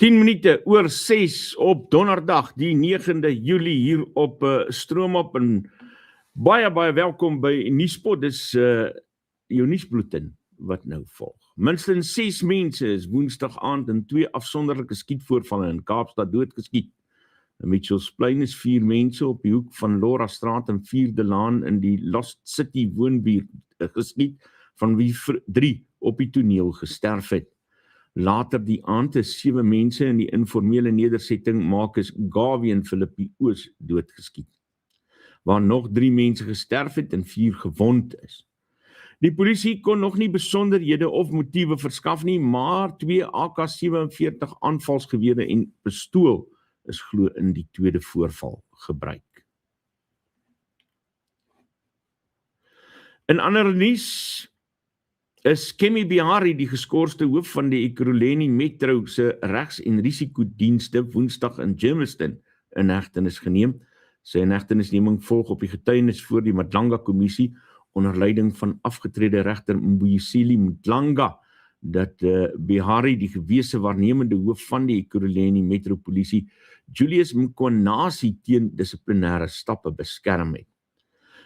10 minute oor 6 op donderdag, die 9de Julie hier op Stroom op en baie welkom by Nuuspot. Dis jou nuusbulletin wat nou volg. Minstens 6 mense is woensdag aand in 2 afsonderlike skietvoorvalle in Kaapstad doodgeskiet. In Mitchells Plain is 4 mense op die hoek van Laura Straat en 4de Laan in die Lost City woonbuurt geskiet, van wie 3 op die toneel gesterf het. Later die aand is 7 mense in die informele nedersetting Marcus Garvey en Philippie Oos doodgeskiet, waar nog 3 mense gesterf het en 4 gewond is. Die polisie kon nog nie besonderhede of motiewe verskaf nie, maar 2 AK-47 aanvalsgewere en pistool is glo in die tweede voorval gebruik. In ander nuus is Kemi Bihari, die geskorste hoof van die Ekurhuleni Metro se regs- en risikodienste, woensdag in Germiston in hegtenis geneem. Sy inhegtenisneming volg op die getuienis voor die Madlanga-kommissie onder leiding van afgetrede regter Mbuyiseli Madlanga, dat Bihari, die gewese waarnemende hoof van die Ekurhuleni Metropolisie, Julius Mkhwanazi teen dissiplinêre stappe beskerm het.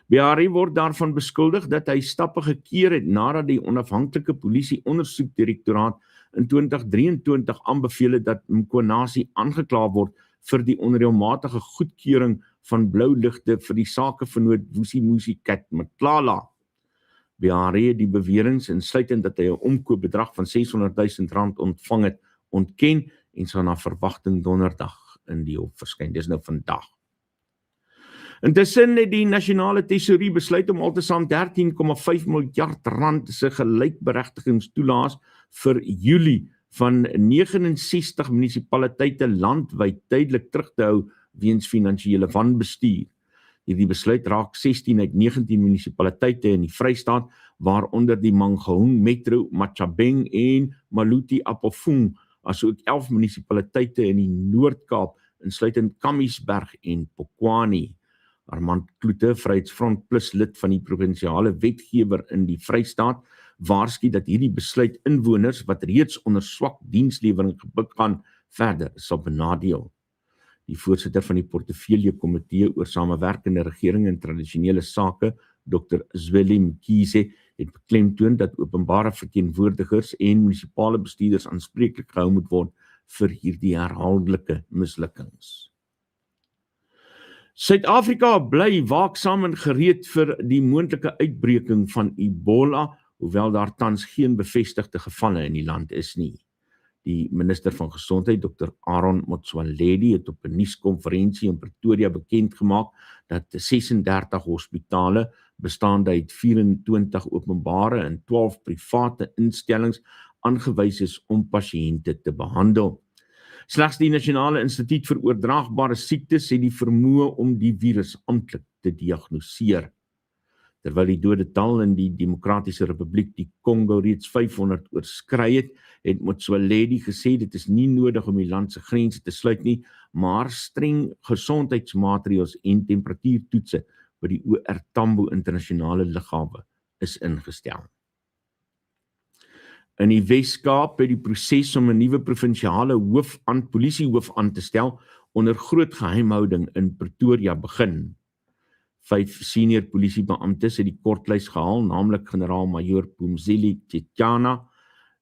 Bihari word daarvan beskuldig dat hy stappe gekeer het nadat die onafhanklike polisie ondersoekdirektoraat in 2023 aanbeveel het dat Mkhwanazi aangekla word vir die onreëlmatige goedkeuring van blou ligte vir die sakevernoot Vusimuzi Cat Mklala. Bihari het die beweringe, insluitend dat hy 'n omkoopbedrag van R600,000 ontvang het, ontken en sal na verwagting donderdag in die hof verskyn. Dis nou vandag. Intussen het die nasionale tesourie besluit om altesaam R13,5 miljard se gelykberechtigingstoelaas vir Julie van 69 munisipaliteite landwyd tydelik terug te hou weens finansiële wanbestuur. Hierdie besluit raak 16 uit 19 munisipaliteite in die Vrystaat, waaronder die Mangaung Metro, Matjhabeng en Maluti Apofung, asook 11 munisipaliteite in die Noord-Kaap, insluitend Kamiesberg en Pokwani. Armand Kloete, Vryheidsfront Plus lid van die provinsiale wetgewer in die Vrystaat, waarsku dat hierdie besluit inwoners wat reeds onder swak dienslewering gebuk gaan, verder sal benadeel. Die voorsitter van die portefeulje komitee oor samewerkende regering en tradisionele sake, Dr. Zweli Mkhize, het beklemtoon dat openbare verteenwoordigers en munisipale bestuurders aanspreeklik gehou moet word vir hierdie herhaaldelike mislukkings. Suid-Afrika bly waaksaam en gereed vir die moontlike uitbreking van Ebola, hoewel daar tans geen bevestigde gevalle in die land is nie. Die minister van Gesondheid, Dr. Aaron Motsoaledi, het op 'n nuuskonferensie in Pretoria bekend gemaak dat 36 hospitale, bestaande uit 24 openbare en 12 private instellings, aangewys is om pasiënte te behandel. Slegs die Nasionale Instituut vir Oordraagbare Siektes het die vermoë om die virus amptelik te diagnoseer. Terwyl die dodetal in die Demokratiese Republiek die Kongo reeds 500 oorskry het, het Motsoaledi gesê dit is nie nodig om die land se grense te sluit nie, maar streng gesondheidsmaatreëls en temperatuurtoetse by die OR Tambo internasionale lughawe is ingestel. In die Wes-Kaap het die proses om 'n nuwe provinsiale polisiehoof aan te stel onder groot geheimhouding in Pretoria begin. 5 senior polisiebeamptes het die kortlys gehaal, naamlik generaal-majoor Phumzile Chechana,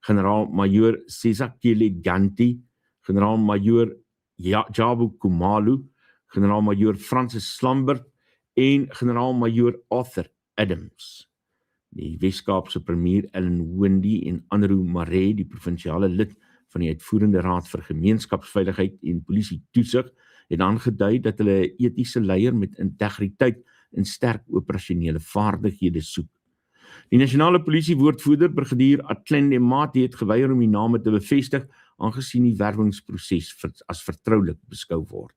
generaal-majoor Sisakile Ganti, generaal-majoor Jabu Kumalu, generaal-majoor Francis Slambert en generaal-majoor Arthur Adams. Die Wes-Kaapse premier Ellen Wendy en Anrou Maree, die provinsiale lid van die uitvoerende raad vir gemeenskapsveiligheid en polisie-toesig, het aangedui dat hulle 'n etiese leier met integriteit en sterk operasionele vaardighede soek. Die nasionale polisiewoordvoerder, brigadier Athlende Mati, het geweier om die name te bevestig, aangesien die werwingsproses as vertroulik beskou word.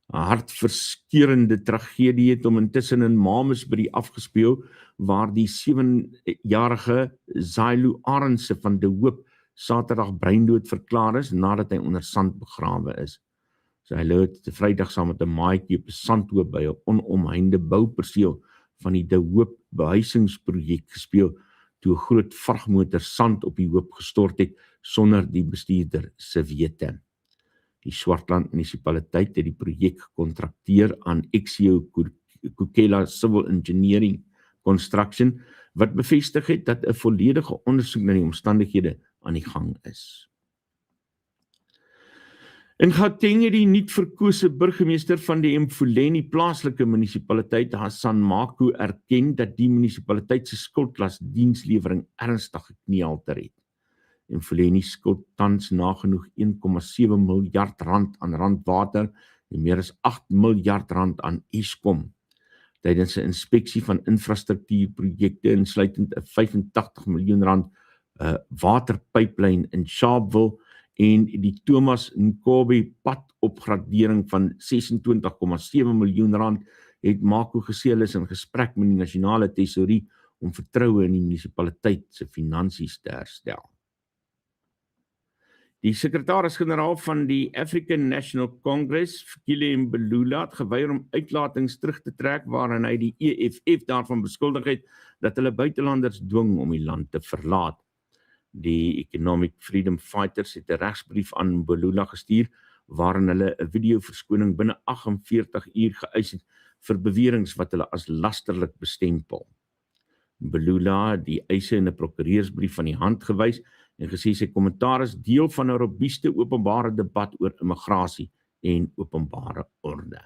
'n hartverskeurende tragedie het intussen in Mamasbury afgespeel, waar die 7-jarige Zailu Arendse van De Hoop Saterdag breindood verklaar is, nadat hy onder sand begrawe is. Zailu het Vrydag saam met 'n maatjie op 'n sandhoop by 'n onomheinde bouperseel van die De Hoop behuisingsprojek gespeel, toe 'n groot vragmotor sand op die hoop gestort het sonder die bestuurder se wete. Die Swartland munisipaliteit het die projek gekontrakteer aan Exio Kukela Civil Engineering Construction, wat bevestig het dat 'n volledige ondersoek na die omstandighede aan die gang is. In Gauteng het die nuut verkose burgemeester van die Mfuleni plaaslike munisipaliteit, Hassan Mako, erken dat die munisipaliteit se skuldlas dienslewering ernstig gekneelter het. Mfuleni skuld tans nagenoeg 1,7 miljard rand aan Randwater en meer as 8 miljard rand aan Eskom. Tydens 'n inspeksie van infrastruktuurprojekte insluitend 'n 85 miljoen rand waterpyplyn in Sharpeville en die Thomas Nkobe padopgradering van 26,7 miljoen rand, het Mako gesê hulle is in gesprek met die nasionale tesourie om vertroue in die munisipaliteit se finansies te herstel. Die sekretaris-generaal van die African National Congress, Fikile Mbalula, het geweier om uitlatings terug te trek waarin hy die EFF daarvan beskuldig het dat hulle buitelanders dwing om die land te verlaat. Die Economic Freedom Fighters het 'n regsbrief aan Mbalula gestuur waarin hulle 'n videoverskoning binne 48 uur geëis het vir beweringe wat hulle as lasterlik bestempel. Mbalula het die eise in 'n prokureursbrief van die hand gewys en gesê sy kommentaar is deel van 'n robuuste openbare debat oor immigrasie en openbare orde.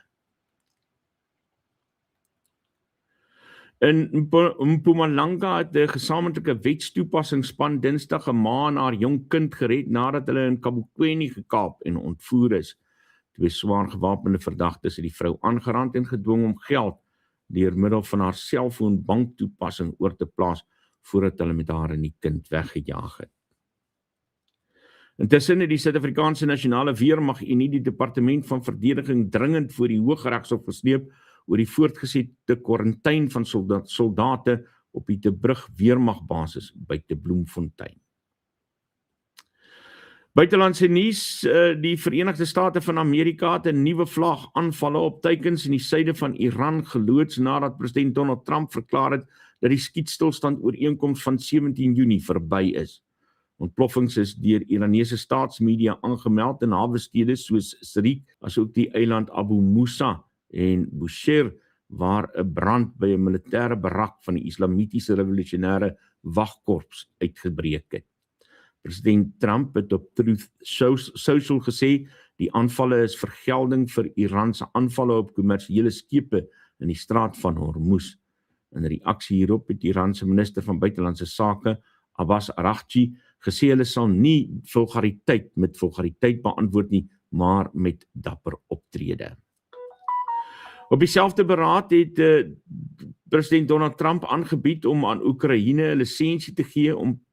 In Mpumalanga het 'n gesamentlike wetstoepassingsspan Dinsdag 'n ma en haar jong kind gered nadat hulle in Kabokweni gekaap en ontvoer is. Twee swaar gewapende verdagtes het die vrou aangerand en gedwing om geld deur middel van haar selfoonbanktoepassing oor te plaas voordat hulle met haar en die kind weggejaag het. Intussen het die Suid-Afrikaanse Nasionale Weermag Unie die Departement van Verdediging dringend voor die Hooggeregshof gesleep oor die voortgesette kwarantyne van soldate op die De Brug weermagbasis buite Bloemfontein. Buitelandse nuus, die Verenigde State van Amerika het 'n nuwe vlag aanvalle op teikens in die suide van Iran geloods nadat president Donald Trump verklaar het dat die skietstilstand ooreenkoms van 17 Junie verby is. Ontploffings is deur Iranese staatsmedia aangemeld in hawestede soos Sirik, asook die eiland Abu Musa en Bushehr, waar 'n brand by 'n militêre barak van die Islamitiese Revolusionêre Wagkorps uitgebreek het. President Trump het op Truth Social gesê die aanvalle is vergelding vir Iran se aanvalle op kommersiële skepe in die straat van Hormuz. In reaksie hierop het Iran se minister van buitelandse sake, Abbas Araghchi, gesê hulle sal nie vulgariteit met vulgariteit beantwoord nie, maar met dapper optrede. Op dieselfde beraad het president Donald Trump aangebied om aan Oekraïne 'n lisensie te gee om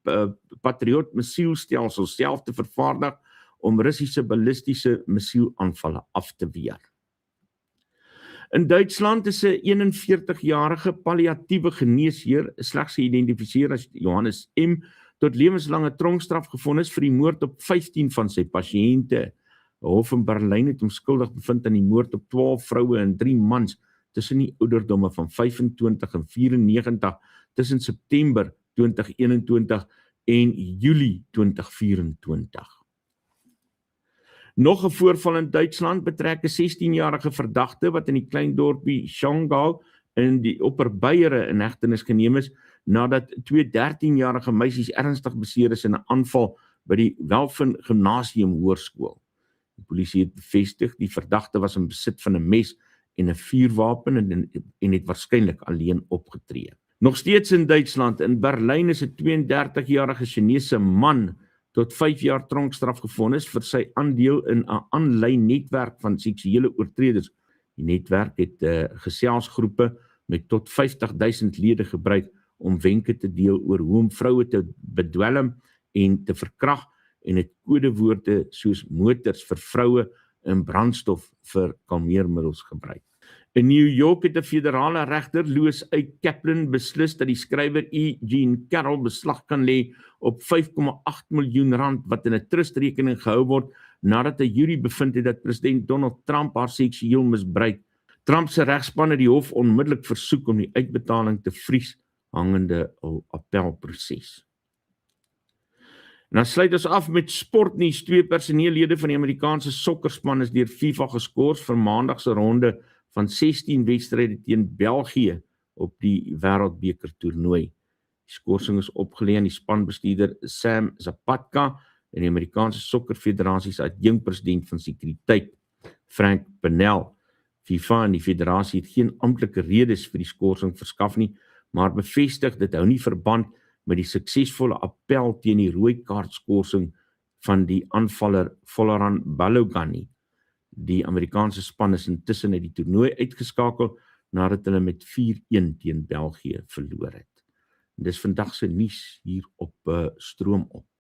Patriot missielstelsels self te vervaardig om Russiese ballistiese missielaanvalle af te weer. In Duitsland is 'n 41-jarige palliatiewe geneesheer slegs geïdentifiseer as Johannes M. tot lewenslange tronkstraf gefonnis vir die moord op 15 van sy pasiënte. 'n Hof in Berlyn het hom skuldig bevind aan die moord op 12 vroue en 3 mans tussen die ouderdomme van 25 en 94 tussen September 2021 en Julie 2024. Nog 'n voorval in Duitsland betrek 'n 16-jarige verdagte wat in die klein dorpie Schongau in die Opperbeiere in hegtenis geneem is nadat 2 13-jarige meisies ernstig beseer is in 'n aanval by die Welfen Gymnasium Hoërskool. Die polisie het bevestig die verdagte was in besit van 'n mes en 'n vuurwapen en het waarskynlik alleen opgetree. Nog steeds in Duitsland, in Berlyn is 'n 32-jarige Chinese man tot 5 jaar tronkstraf gefonnis vir sy aandeel in 'n aanlyn netwerk van seksuele oortreders. Die netwerk het geselsgroepe met tot 50.000 lede gebruik om wenke te deel oor hoe om vroue te bedwelm en te verkrag en het kodewoorde soos motors vir vroue en brandstof vir kalmeermiddels gebruik. In New York het 'n federale regter Louis A. Kaplan beslis dat die skrywer E. Jean Carroll beslag kan lê op 5,8 miljoen rand wat in 'n trustrekening gehou word nadat 'n jury bevind het dat president Donald Trump haar seksueel misbruik. Trump se regspan het die hof onmiddellik versoek om die uitbetaling te vries hangende appelproses. En dan sluit ons af met sportnuus. 2 personeellede van die Amerikaanse sokkerspan is deur FIFA geskort vir maandag se ronde van 16 wedstryde teen België op die Wêreldbeker toernooi. Die skorsing is opgelê aan die spanbestuurder Sam Zapatka en die Amerikaanse sokkerfederasie se adjunkpresident van sekuriteit, Frank Pennell. FIFA en die federasie het geen amptelike redes vir die skorsing verskaf nie, maar bevestig dit hou nie verband met die suksesvolle appel teen die rooi kaart skorsing van die aanvaller Folarin Balogun nie. Die Amerikaanse span is intussen uit die toernooi uitgeskakel nadat hulle met 4-1 teen België verloor het. En dis vandag se nuus hier op Stroom op.